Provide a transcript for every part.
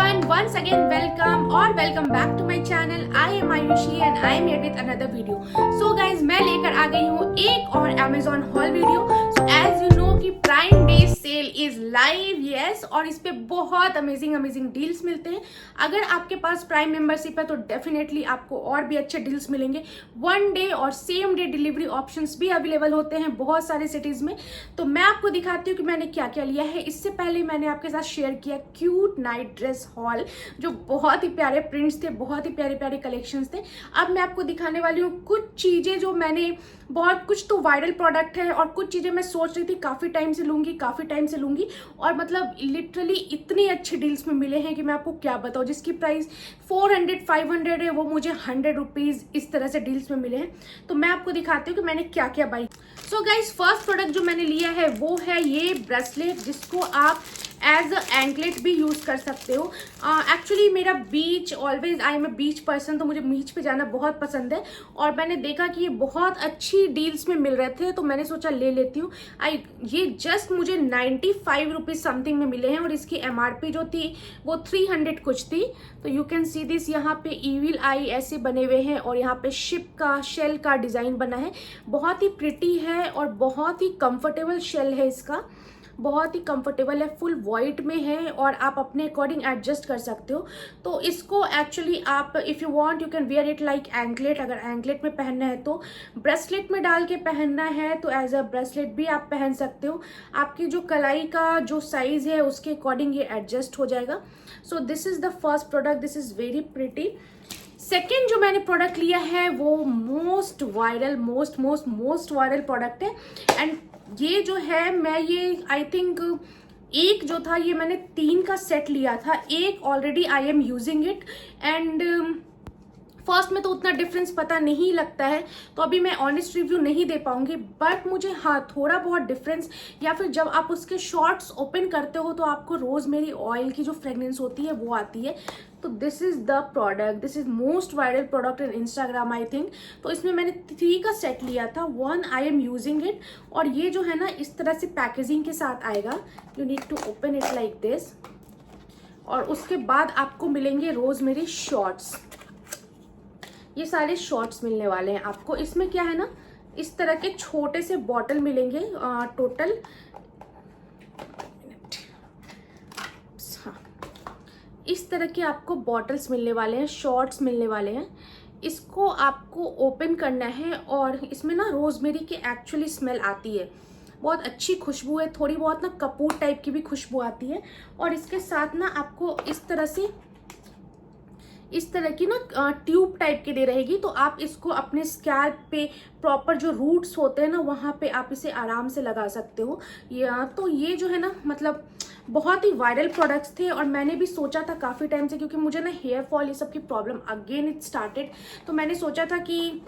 everyone, once again welcome or welcome back to my channel. I am Ayushi and I am here with another video. So guys, मैं लेकर आ गई हूँ एक और Amazon haul video. So as you know कि Prime Day sale is live, yes, और इस पे बहुत अमेजिंग डील्स मिलते हैं. अगर आपके पास प्राइम मेंबरशिप है तो डेफिनेटली आपको और भी अच्छे डील्स मिलेंगे. वन डे और सेम डे डिलीवरी ऑप्शंस भी अवेलेबल होते हैं बहुत सारे सिटीज में. तो मैं आपको दिखाती हूँ कि मैंने क्या क्या लिया है. इससे पहले मैंने आपके साथ शेयर किया क्यूट नाइट ड्रेस हॉल, जो बहुत ही प्यारे प्रिंट्स थे, बहुत ही प्यारे प्यारे कलेक्शंस थे. अब मैं आपको दिखाने वाली हूँ कुछ चीजें जो मैंने, बहुत कुछ तो वायरल प्रोडक्ट है और कुछ चीजें मैं सोच रही थी काफी टाइम से लूंगी और मतलब लिटरली इतनी अच्छी डील्स में मिले हैं कि मैं आपको क्या बताऊं. जिसकी प्राइस 400-500 है वो मुझे 100 रुपीज इस तरह से डील्स में मिले हैं. तो मैं आपको दिखाती हूँ कि मैंने क्या क्या by. So guys, first product जो मैंने लिया है वो है ये ब्रेसलेट, जिसको आप एज अ एंकलेट भी यूज कर सकते हो. एक्चुअली मेरा beach, always I am a beach person, तो मुझे बीच पे जाना बहुत पसंद है और मैंने देखा कि ये बहुत अच्छी डील्स में मिल रहे थे तो मैंने सोचा ले लेती हूँ. ये जस्ट मुझे 95 रुपीज समथिंग में मिले हैं और इसकी MRP जो थी वो 300 कुछ थी. तो यू कैन सी दिस, यहाँ पे ईविल आई ऐसे बने हुए हैं और यहाँ पे शिप का, शेल का डिजाइन बना है. बहुत ही प्रिटी है और बहुत ही कंफर्टेबल शेल है इसका, बहुत ही कंफर्टेबल है, फुल वाइट में है और आप अपने अकॉर्डिंग एडजस्ट कर सकते हो. तो इसको एक्चुअली आप if you want you can wear it like anklet. अगर एंकलेट में पहनना है तो, ब्रेसलेट में डाल के पहनना है तो एज अ ब्रेसलेट भी आप पहन सकते हो. आपकी जो कलाई का जो साइज है उसके अकॉर्डिंग ये एडजस्ट हो जाएगा. So this is the first product, this is very pretty. Second जो मैंने प्रोडक्ट लिया है वो मोस्ट वायरल प्रोडक्ट है. एंड ये जो है, मैं ये आई थिंक एक जो था ये मैंने 3 का सेट लिया था. एक already I am using it and first में तो उतना डिफरेंस पता नहीं लगता है तो अभी मैं ऑनेस्ट रिव्यू नहीं दे पाऊंगी. बट मुझे हाँ थोड़ा बहुत डिफरेंस, या फिर जब आप उसके शॉर्ट्स ओपन करते हो तो आपको रोजमेरी ऑयल की जो फ्रेग्रेंस होती है वो आती है. तो this is the product, this is most viral product in Instagram I think. तो इसमें मैंने 3 का सेट लिया था. 1 आई एम यूजिंग इट और ये जो है ना इस तरह से पैकेजिंग के साथ आएगा. You need to open it like this और उसके बाद आपको मिलेंगे रोजमेरी शॉर्ट्स. ये सारे शॉर्ट्स मिलने वाले हैं आपको. इसमें क्या है ना, इस तरह के छोटे से बॉटल मिलेंगे टोटल. हाँ, इस तरह के आपको बॉटल्स मिलने वाले हैं, शॉर्ट्स मिलने वाले हैं. इसको आपको ओपन करना है और इसमें ना रोजमेरी की एक्चुअली स्मेल आती है, बहुत अच्छी खुशबू है, थोड़ी बहुत ना कपूर टाइप की भी खुशबू आती है. और इसके साथ ना आपको इस तरह की ना ट्यूब टाइप की दे रहेगी. तो आप इसको अपने स्कैल्प पे, प्रॉपर जो रूट्स होते हैं ना वहां पे आप इसे आराम से लगा सकते हो. तो ये जो है ना, मतलब बहुत ही वायरल प्रोडक्ट्स थे और मैंने भी सोचा था काफी टाइम से, क्योंकि मुझे ना हेयर फॉल ये सब की प्रॉब्लम अगेन इट स्टार्टेड. तो मैंने सोचा था कि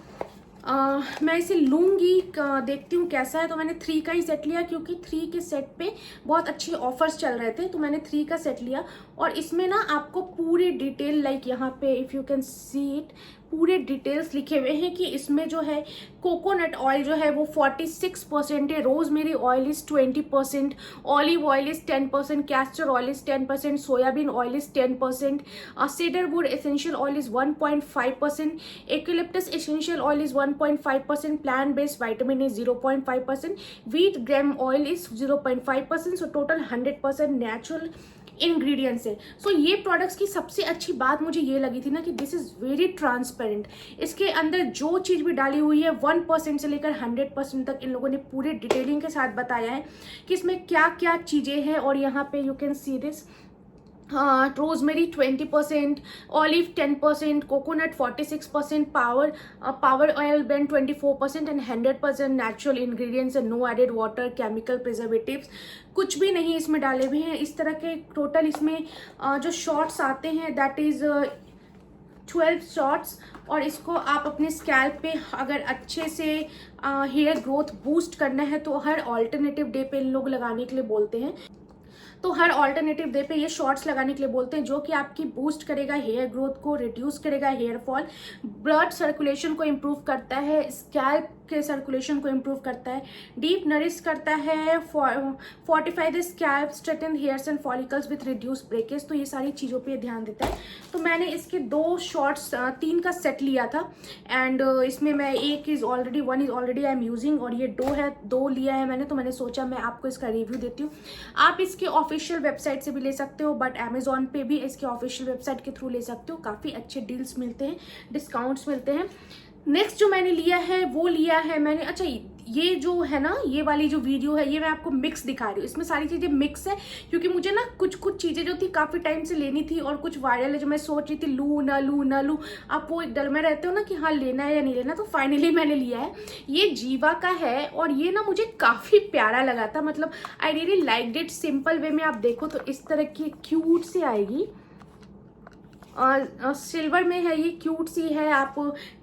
मैं इसे लूंगी, देखती हूँ कैसा है. तो मैंने 3 का ही सेट लिया क्योंकि 3 के सेट पे बहुत अच्छे ऑफर्स चल रहे थे. तो मैंने 3 का सेट लिया और इसमें ना आपको पूरे डिटेल, लाइक यहाँ पे if you can see it, पूरे डिटेल्स लिखे हुए हैं कि इसमें जो है कोकोनट ऑयल जो है वो 46% है, rosemary oil is 20%, olive oil is 10%, castor oil is 10%, soybean oil is 10%, cedarwood essential oil is 1.5%, eucalyptus essential oil is 1.5%, plant based vitamin is 0.5%, wheat gram oil is 0.5%. So total 100% natural ingredients है. सो ये products की सबसे अच्छी बात मुझे ये लगी थी ना कि दिस इज वेरी ट्रांसपेरेंट. इसके अंदर जो चीज भी डाली हुई है 1% से लेकर 100% तक इन लोगों ने पूरे डिटेलिंग के साथ बताया है कि इसमें क्या क्या चीजें हैं. और यहाँ पे you can see this, rosemary 20%, olive 10%, coconut 46%, power oil blend 24% and 100% natural ingredients and no added water, chemical preservatives कुछ भी नहीं इसमें डाले हुए हैं. इस तरह के टोटल इसमें जो शॉर्ट्स आते हैं दैट इज 12 शॉर्ट्स. और इसको आप अपने स्कैल्प पे अगर अच्छे से हेयर ग्रोथ बूस्ट करना है तो हर ऑल्टरनेटिव डे पे इन लोग लगाने के लिए बोलते हैं. तो हर ऑल्टरनेटिव डे पे ये शॉर्ट्स लगाने के लिए बोलते हैं, जो कि आपकी बूस्ट करेगा हेयर ग्रोथ को, रिड्यूस करेगा हेयर फॉल, ब्लड सर्कुलेशन को इम्प्रूव करता है, स्कैल्प के सर्कुलेशन को इम्प्रूव करता है, डीप नरिश करता है, fortify the scalp, straighten hairs and follicles with reduce breakage. तो ये सारी चीज़ों पे ध्यान देता है। तो मैंने इसके 2 शॉट्स 3 का सेट लिया था एंड इसमें मैं one is already I am using और ये 2 लिया है मैंने। तो मैंने सोचा मैं आपको इसका रिव्यू देती हूँ। आप इसके ऑफिशियल वेबसाइट से भी ले सकते हो, बट अमेजोन पे भी इसके ऑफिशियल वेबसाइट के थ्रू ले सकते हो। काफ़ी अच्छे डील्स मिलते हैं, डिस्काउंट्स मिलते हैं। नेक्स्ट जो मैंने लिया है वो लिया है मैंने, अच्छा ये जो है ना, ये वाली जो वीडियो है ये मैं आपको मिक्स दिखा रही हूँ। इसमें सारी चीज़ें मिक्स है क्योंकि मुझे ना कुछ चीज़ें जो थी काफ़ी टाइम से लेनी थी और कुछ वायरल है जो मैं सोच रही थी लूँ ना लूँ। आप वो एक डर में रहते हो ना कि हाँ लेना है या नहीं लेना। तो फाइनली मैंने लिया है। ये जीवा का है और ये ना मुझे काफ़ी प्यारा लगा था। मतलब I really like it. Simple way में आप देखो तो इस तरह की क्यूट सी आएगी, सिल्वर में है, ये क्यूट सी है। आप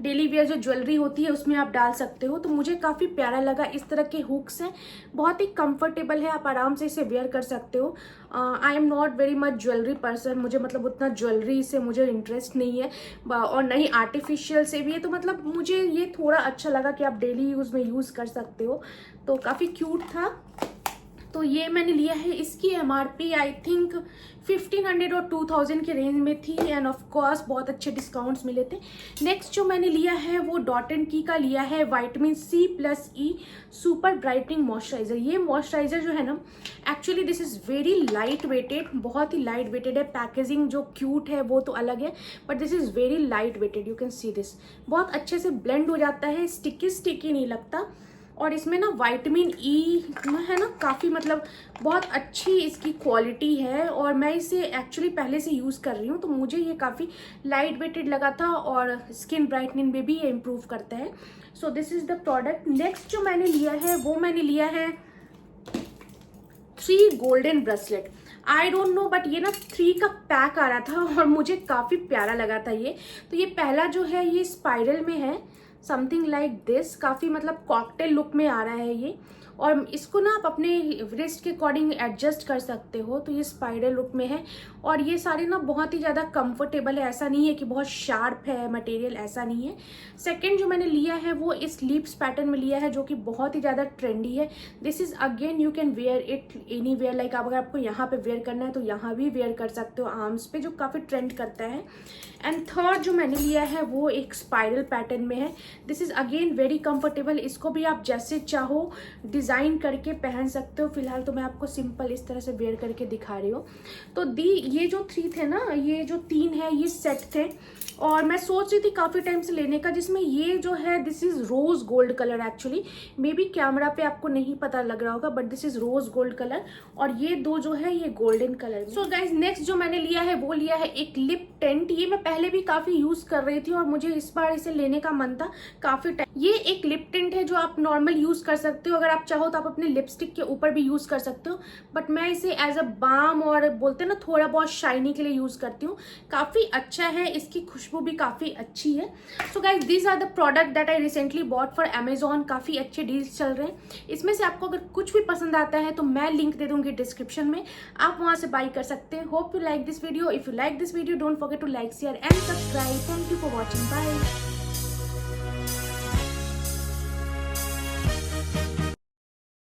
डेली वेयर जो ज्वेलरी होती है उसमें आप डाल सकते हो। तो मुझे काफ़ी प्यारा लगा। इस तरह के हुक्स हैं, बहुत ही कंफर्टेबल है, आप आराम से इसे वेयर कर सकते हो। I am not very much jewellery person, मुझे मतलब उतना ज्वेलरी से मुझे इंटरेस्ट नहीं है और नहीं आर्टिफिशियल से भी है। तो मतलब मुझे ये थोड़ा अच्छा लगा कि आप डेली यूज़ में यूज़ कर सकते हो। तो काफ़ी क्यूट था। तो ये मैंने लिया है। इसकी MRP आई थिंक 1500 और 2000 के रेंज में थी एंड ऑफ कोर्स बहुत अच्छे डिस्काउंट्स मिले थे। नेक्स्ट जो मैंने लिया है वो डॉट एंड की का लिया है, vitamin C+E super brightening moisturiser. ये मॉइस्चराइजर जो है ना, actually this is very light weighted, बहुत ही लाइट वेटेड है। पैकेजिंग जो क्यूट है वो तो अलग है, but this is very light weighted. You can see this, बहुत अच्छे से ब्लेंड हो जाता है, स्टिकी नहीं लगता। और इसमें ना विटामिन E है ना, काफ़ी मतलब बहुत अच्छी इसकी क्वालिटी है और मैं इसे एक्चुअली पहले से यूज़ कर रही हूँ। तो मुझे ये काफ़ी लाइट वेटेड लगा था और स्किन ब्राइटनिंग में भी ये इम्प्रूव करता है। So this is the product. Next जो मैंने लिया है वो मैंने लिया है 3 golden bracelet. I don't know but ये ना 3 का पैक आ रहा था और मुझे काफ़ी प्यारा लगा था ये। तो ये पहला जो है ये स्पाइरल में है, समथिंग लाइक दिस, काफ़ी मतलब कॉकटेल लुक में आ रहा है ये। और इसको ना आप अपने रिस्ट के अकॉर्डिंग एडजस्ट कर सकते हो। तो ये स्पाइरल लुक में है और ये सारे ना बहुत ही ज़्यादा कंफर्टेबल है। ऐसा नहीं है कि बहुत शार्प है मटेरियल, ऐसा नहीं है। सेकंड जो मैंने लिया है वो इस लीप्स पैटर्न में लिया है जो कि बहुत ही ज़्यादा ट्रेंडी है। This is again you can wear it anywhere, like अगर आपको यहाँ पे वेयर करना है तो यहाँ भी वेयर कर सकते हो आर्म्स पे, जो काफ़ी ट्रेंड करता है। एंड थर्ड जो मैंने लिया है वो एक स्पाइरल पैटर्न में है। This is again very comfortable. इसको भी आप जैसे चाहो डिज़ाइन करके पहन सकते हो। फिलहाल तो मैं आपको सिंपल इस तरह से वेयर करके दिखा रही हूँ। तो ये जो 3 थे ना, ये जो 3 है ये सेट थे और मैं सोच रही थी काफ़ी टाइम से लेने का, जिसमें ये जो है this is rose gold colour. Actually maybe camera पे आपको नहीं पता लग रहा होगा but this is rose gold colour और ये 2 जो है ये golden colour. So guys next जो मैंने लिया है वो लिया है एक लिप टेंट। ये मैं पहले भी काफ़ी यूज़ कर रही थी और मुझे इस बार इसे लेने का मन था काफ़ी टाइम। ये एक लिप टेंट है जो आप नॉर्मल यूज़ कर सकते हो, अगर आप चाहो तो आप अपने लिपस्टिक के ऊपर भी यूज़ कर सकते हो, बट मैं इसे एज अ बाम और बोलते हैं ना थोड़ा बहुत शाइनी के लिए यूज़ करती हूँ। काफ़ी अच्छा है, इसकी खुशबू भी काफ़ी अच्छी है। So guys these are the product that I recently bought for Amazon. काफ़ी अच्छे डील्स चल रहे हैं। इसमें से आपको अगर कुछ भी पसंद आता है तो मैं लिंक दे दूंगी डिस्क्रिप्शन में, आप वहाँ से बाई कर सकते हैं। Hope you like this video. If you like this video don't forget to like, share and subscribe. Thank you for watching. Bye.